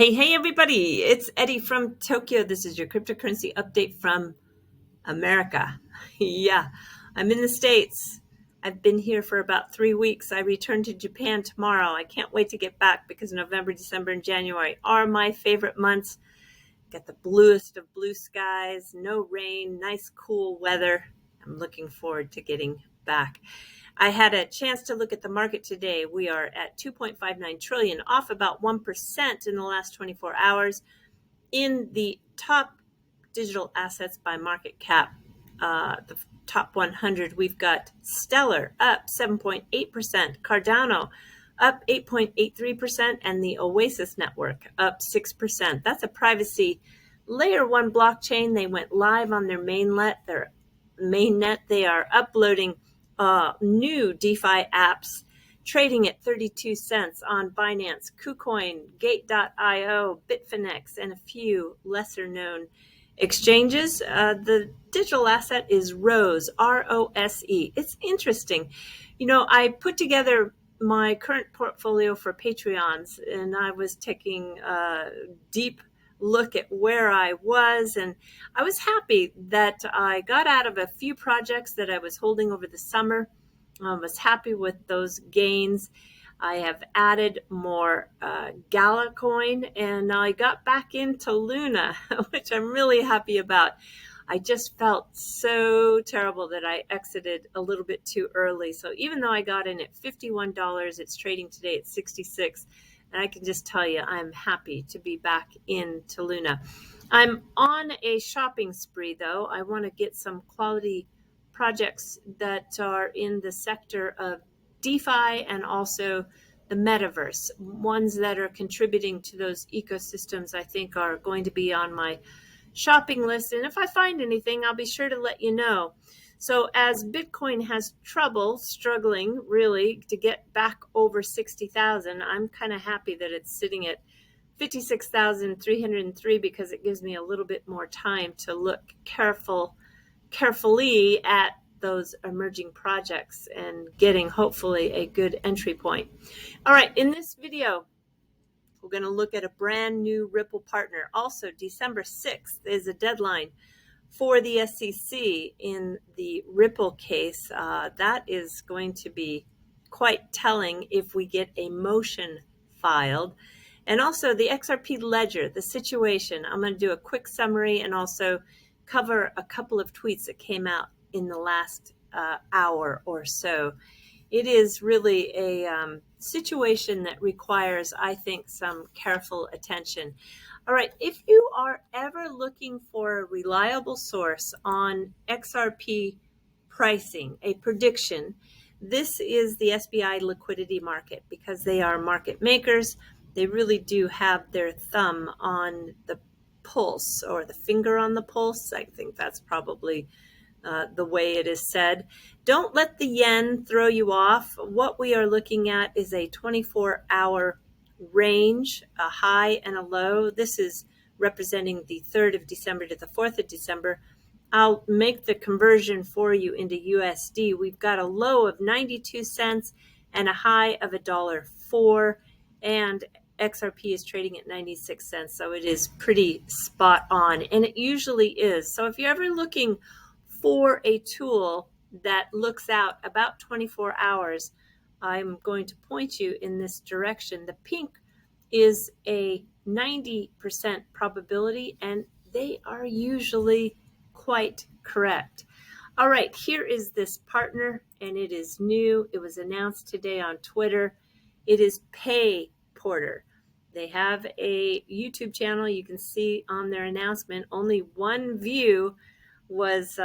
Hey, everybody. It's Eddie from Tokyo. This is your cryptocurrency update from America. Yeah, I'm in the States. I've been here for about 3 weeks. I return to Japan tomorrow. I can't wait to get back because November, December, and January are my favorite months. Got the bluest of blue skies, no rain, nice cool weather. I'm looking forward to getting back. I had a chance to look at the market today. We are at 2.59 trillion, off about 1% in the last 24 hours. In the top digital assets by market cap, the top 100, we've got Stellar up 7.8%, Cardano up 8.83%, and the Oasis network up 6%. That's a privacy layer 1 blockchain. They went live on their mainnet. They are uploading new DeFi apps, trading at 32 cents on Binance, KuCoin, Gate.io, Bitfinex, and a few lesser known exchanges. The digital asset is Rose, ROSE. It's interesting. I put together my current portfolio for Patreons, and I was taking a deep look at where I was, and I was happy that I got out of a few projects that I was holding over the summer. I was happy with those gains. I have added more Gala coin, and I got back into Luna, which I'm really happy about. I just felt so terrible that I exited a little bit too early. So even though I got in at $51, it's trading today at 66. And I can just tell you, I'm happy to be back into Luna. I'm on a shopping spree, though. I want to get some quality projects that are in the sector of DeFi and also the metaverse. Ones that are contributing to those ecosystems, I think, are going to be on my shopping list. And if I find anything, I'll be sure to let you know. So as Bitcoin has struggling really to get back over 60,000, I'm kind of happy that it's sitting at 56,303 because it gives me a little bit more time to look carefully at those emerging projects and getting hopefully a good entry point. All right, in this video, we're going to look at a brand new Ripple partner. Also, December 6th is a deadline for the SEC in the Ripple case. That is going to be quite telling if we get a motion filed. And also the XRP ledger, the situation. I'm going to do a quick summary and also cover a couple of tweets that came out in the last hour or so. It is really a situation that requires, I think, some careful attention. All right, if you are ever looking for a reliable source on XRP pricing, a prediction, this is the SBI liquidity market because they are market makers. They really do have their thumb on the pulse or the finger on the pulse. I think that's probably the way it is said. Don't let the yen throw you off. What we are looking at is a 24-hour range, a high and a low. This is representing the 3rd of December to the 4th of December. I'll make the conversion for you into USD. We've got a low of 92 cents and a high of $1.04, and XRP is trading at 96 cents, so it is pretty spot on, and it usually is. So if you're ever looking for a tool that looks out about 24 hours, I'm going to point you in this direction. The pink is a 90% probability, and they are usually quite correct. All right, here is this partner, and it is new. It was announced today on Twitter. It is PayPorter. They have a YouTube channel. You can see on their announcement, only one view was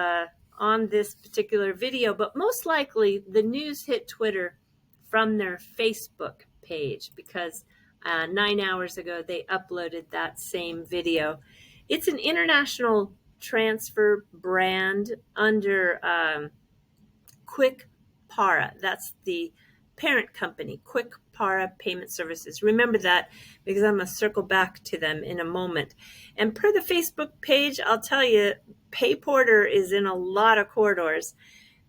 on this particular video, but most likely the news hit Twitter from their Facebook page because 9 hours ago they uploaded that same video. It's an international transfer brand under Quick-Para. That's the parent company, Quick-Para Payment Services. Remember that because I'm going to circle back to them in a moment. And per the Facebook page, I'll tell you, PayPorter is in a lot of corridors.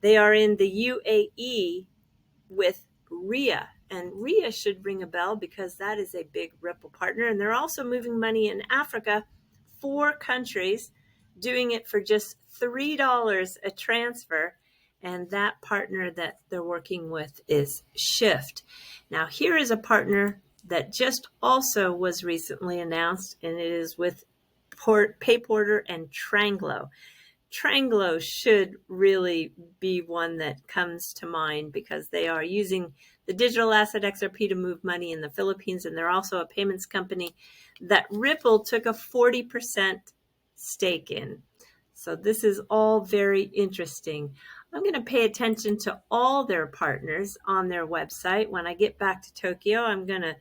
They are in the UAE with RIA and RIA should ring a bell because that is a big Ripple partner. And they're also moving money in Africa, 4 countries, doing it for just $3 a transfer. And that partner that they're working with is Shift. Now, here is a partner that just also was recently announced, and it is with PayPorter and Tranglo. Tranglo should really be one that comes to mind because they are using the digital asset XRP to move money in the Philippines, and they're also a payments company that Ripple took a 40% stake in. So this is all very interesting. I'm going to pay attention to all their partners on their website. When I get back to Tokyo, I'm going to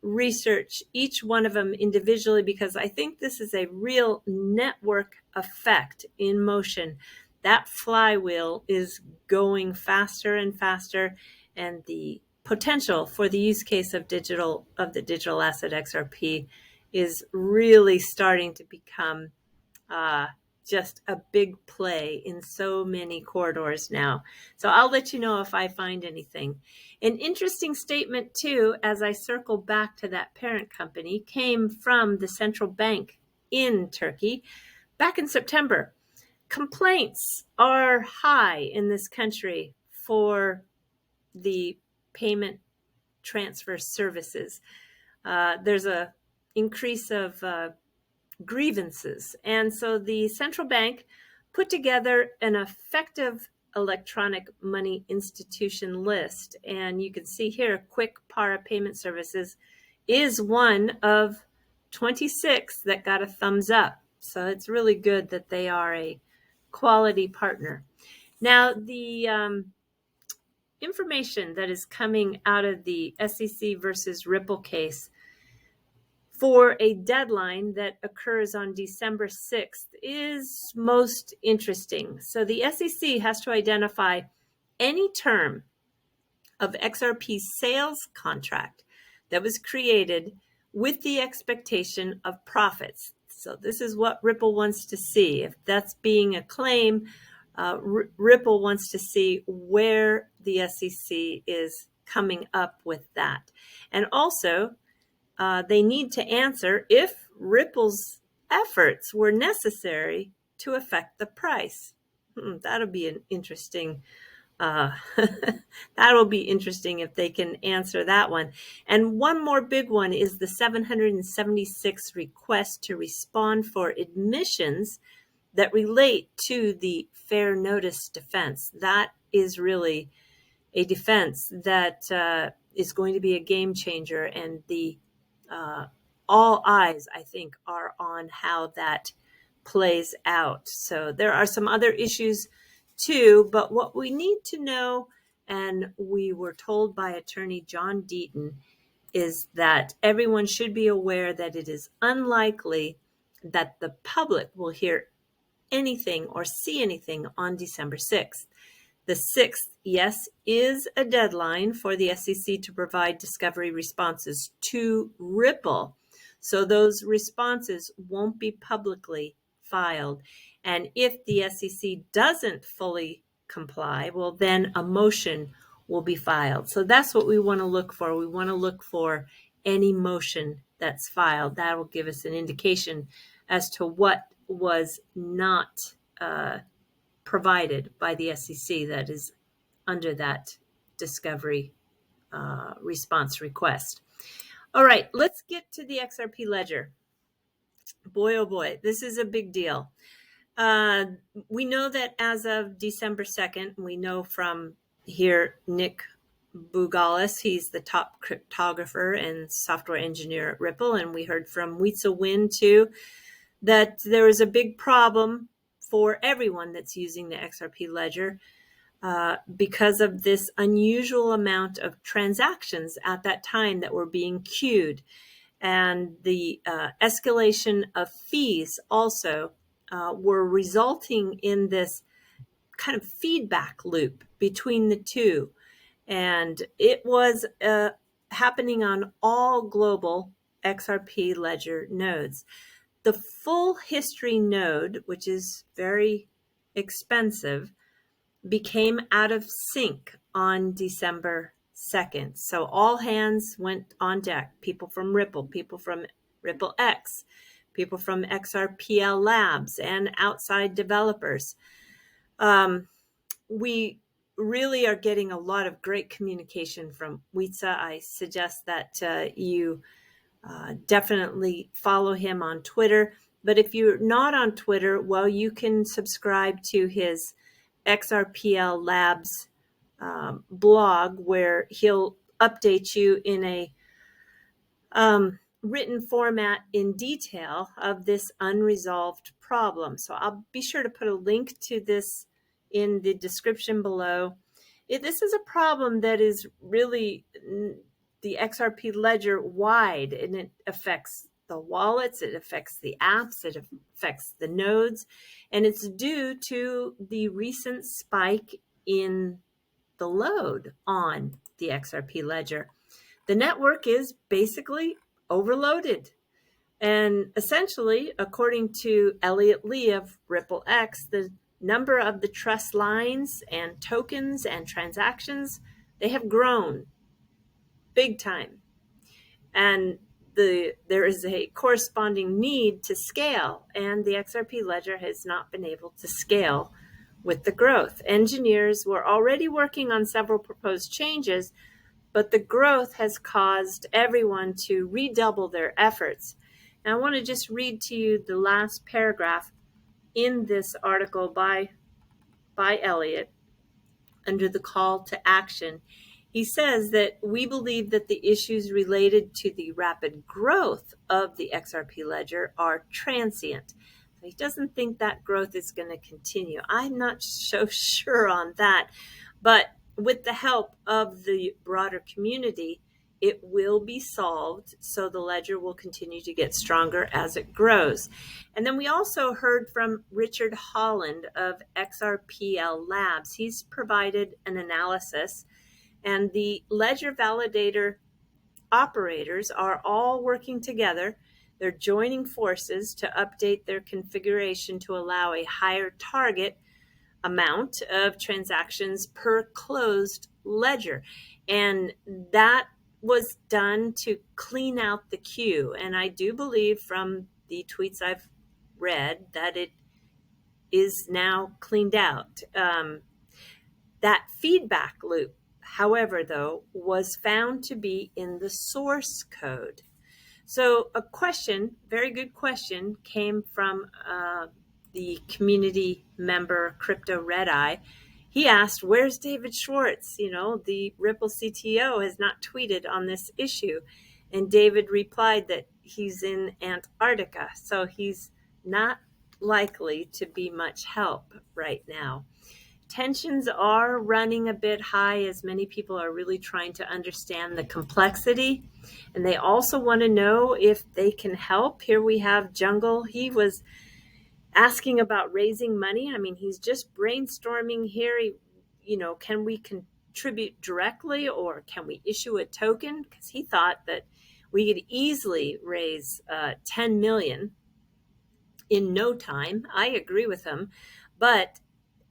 research each one of them individually because I think this is a real network effect in motion. That flywheel is going faster and faster, and the potential for the use case of the digital asset XRP is really starting to become just a big play in so many corridors now. So I'll let you know if I find anything. An interesting statement too, as I circle back to that parent company, came from the central bank in Turkey back in September. Complaints are high in this country for the payment transfer services. There's a increase of grievances. And so the central bank put together an effective electronic money institution list. And you can see here, Quick Para Payment Services is one of 26 that got a thumbs up. So it's really good that they are a quality partner. Now, the information that is coming out of the SEC versus Ripple case for a deadline that occurs on December 6th is most interesting. So the SEC has to identify any term of XRP sales contract that was created with the expectation of profits. So this is what Ripple wants to see. If that's being a claim, Ripple wants to see where the SEC is coming up with that. And also, they need to answer if Ripple's efforts were necessary to affect the price. That'll be an interesting. That'll be interesting if they can answer that one. And one more big one is the 776 request to respond for admissions that relate to the fair notice defense. That is really a defense that is going to be a game changer, and the all eyes, I think, are on how that plays out. So there are some other issues too, but what we need to know, and we were told by attorney John Deaton, is that everyone should be aware that it is unlikely that the public will hear anything or see anything on December 6th. The 6th, yes, is a deadline for the SEC to provide discovery responses to Ripple. So those responses won't be publicly filed. And if the SEC doesn't fully comply, well, then a motion will be filed. So that's what we want to look for. We want to look for any motion that's filed. That will give us an indication as to what was not provided by the SEC that is under that discovery response request. All right, let's get to the XRP ledger. Boy, oh boy, this is a big deal. We know that as of December 2nd, we know from here, Nick Bougalis, he's the top cryptographer and software engineer at Ripple, and we heard from Weitzel Win too, that there is a big problem for everyone that's using the XRP ledger because of this unusual amount of transactions at that time that were being queued. And the escalation of fees also were resulting in this kind of feedback loop between the two. And it was happening on all global XRP ledger nodes. The full history node, which is very expensive, became out of sync on December seconds. So all hands went on deck. People from Ripple, people from Ripple X, people from XRPL Labs, and outside developers. We really are getting a lot of great communication from Witsa. I suggest that you definitely follow him on Twitter. But if you're not on Twitter, well, you can subscribe to his XRPL Labs blog, where he'll update you in a written format in detail of this unresolved problem. So I'll be sure to put a link to this in the description below. This is a problem that is really the XRP ledger wide, and it affects the wallets, it affects the apps, it affects the nodes, and it's due to the recent spike in the load on the XRP ledger. The network is basically overloaded. And essentially, according to Elliot Lee of Ripple X, the number of the trust lines and tokens and transactions, they have grown big time. And there is a corresponding need to scale, and the XRP ledger has not been able to scale with the growth. Engineers were already working on several proposed changes, but the growth has caused everyone to redouble their efforts. Now, I want to just read to you the last paragraph in this article by Elliot under the call to action. He says that we believe that the issues related to the rapid growth of the XRP ledger are transient. He doesn't think that growth is going to continue. I'm not so sure on that, but with the help of the broader community, it will be solved, so the ledger will continue to get stronger as it grows. And then we also heard from Richard Holland of XRPL Labs. He's provided an analysis, and the ledger validator operators are all working together. They're joining forces to update their configuration to allow a higher target amount of transactions per closed ledger. And that was done to clean out the queue. And I do believe from the tweets I've read that it is now cleaned out. That feedback loop, however, though, was found to be in the source code. So a question, very good question, came from the community member Crypto Eri. He asked, where's David Schwartz? You know, the Ripple CTO has not tweeted on this issue. And David replied that he's in Antarctica, so he's not likely to be much help right now. Tensions are running a bit high, as many people are really trying to understand the complexity, and they also want to know if they can help. Here we have Jungle. He was asking about raising money. I mean, he's just brainstorming here. Can we contribute directly, or can we issue a token? Because he thought that we could easily raise 10 million in no time. I agree with him, but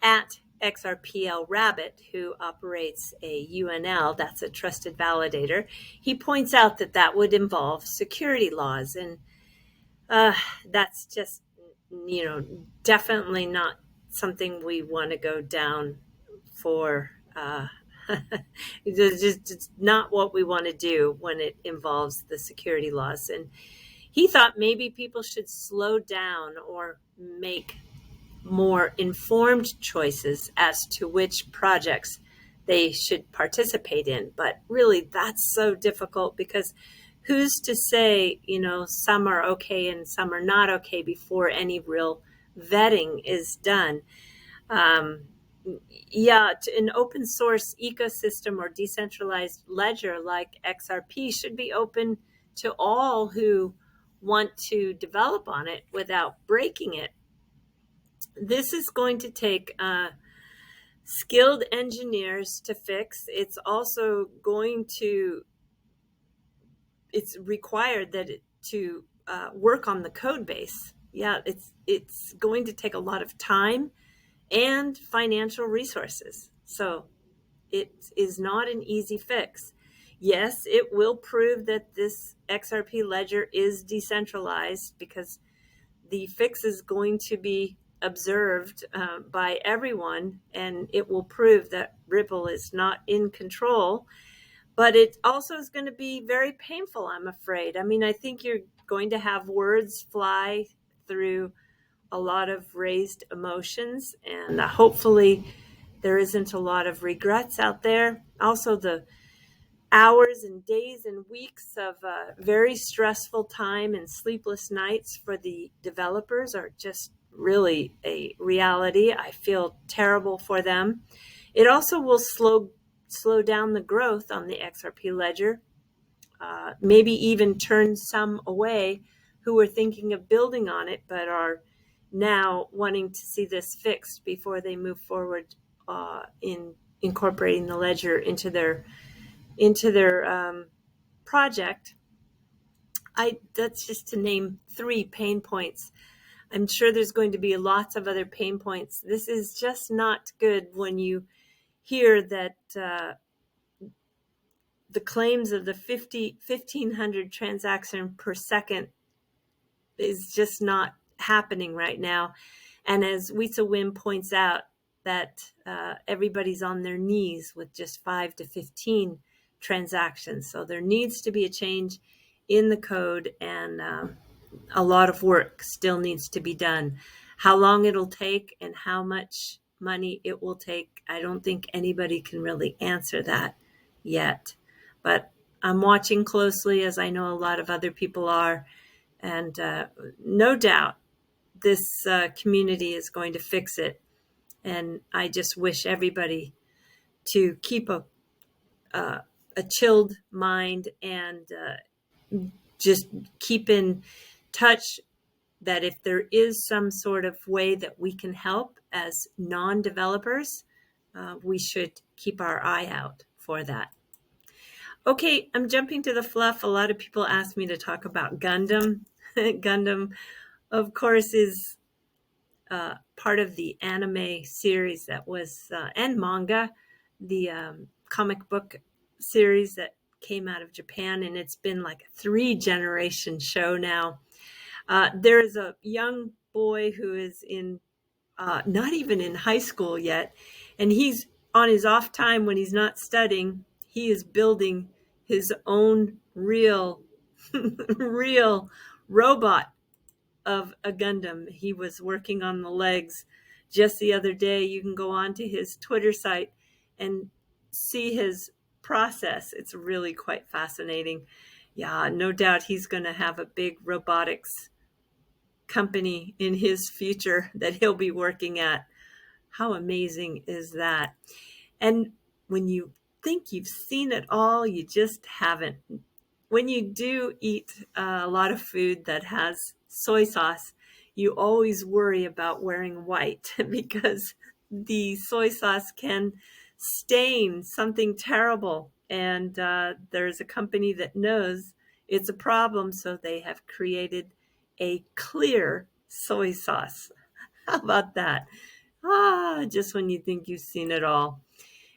at XRPL Rabbit, who operates a UNL, that's a trusted validator, he points out that that would involve security laws, and that's just, definitely not something we want to go down for. It's not what we want to do when it involves the security laws. And he thought maybe people should slow down or make more informed choices as to which projects they should participate in. But really, that's so difficult, because who's to say, some are okay and some are not okay before any real vetting is done? An open source ecosystem or decentralized ledger like XRP should be open to all who want to develop on it without breaking it. This is going to take skilled engineers to fix. It's also it's required that to work on the code base. Yeah, it's going to take a lot of time and financial resources. So it is not an easy fix. Yes, it will prove that this XRP ledger is decentralized because the fix is going to be observed by everyone, and it will prove that Ripple is not in control. But it also is going to be very painful, I'm afraid. I mean, I think you're going to have words fly through a lot of raised emotions, and hopefully there isn't a lot of regrets out there. Also, the hours and days and weeks of very stressful time and sleepless nights for the developers are just really a reality. I feel terrible for them. It also will slow down the growth on the XRP ledger, maybe even turn some away who were thinking of building on it but are now wanting to see this fixed before they move forward in incorporating the ledger into their project. That's just to name 3 pain points. I'm sure there's going to be lots of other pain points. This is just not good when you hear that the claims of the 1,500 transaction per second is just not happening right now. And as Wisa Wim points out, that everybody's on their knees with just 5 to 15 transactions. So there needs to be a change in the code, and a lot of work still needs to be done. How long it'll take and how much money it will take, I don't think anybody can really answer that yet. But I'm watching closely, as I know a lot of other people are, and no doubt this community is going to fix it. And I just wish everybody to keep a chilled mind and just keep in touch that if there is some sort of way that we can help as non-developers, we should keep our eye out for that. Okay, I'm jumping to the fluff. A lot of people ask me to talk about Gundam. Gundam, of course, is part of the anime series that was, and manga, the comic book series that came out of Japan, and it's been like a 3-generation show now. There is a young boy who is in, not even in high school yet, and he's on his off time when he's not studying, he is building his own real, real robot of a Gundam. He was working on the legs just the other day. You can go on to his Twitter site and see his process. It's really quite fascinating. Yeah, no doubt he's going to have a big robotics company in his future that he'll be working at. How amazing is that? And when you think you've seen it all, you just haven't. When you do eat a lot of food that has soy sauce, you always worry about wearing white because the soy sauce can stain something terrible. And there's a company that knows it's a problem, so they have created a clear soy sauce. How about that? Just when you think you've seen it all.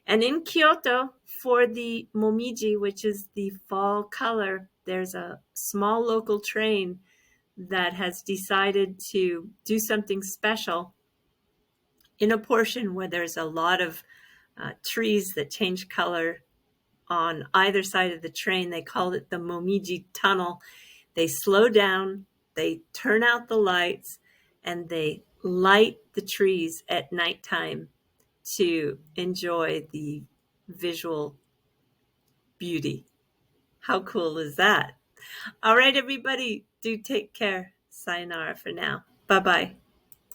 And in Kyoto, for the momiji, which is the fall color, there's a small local train that has decided to do something special in a portion where there's a lot of trees that change color on either side of the train. They call it the momiji tunnel. They slow down, they turn out the lights, and they light the trees at nighttime to enjoy the visual beauty. How cool is that? All right, everybody, do take care. Sayonara for now. Bye-bye.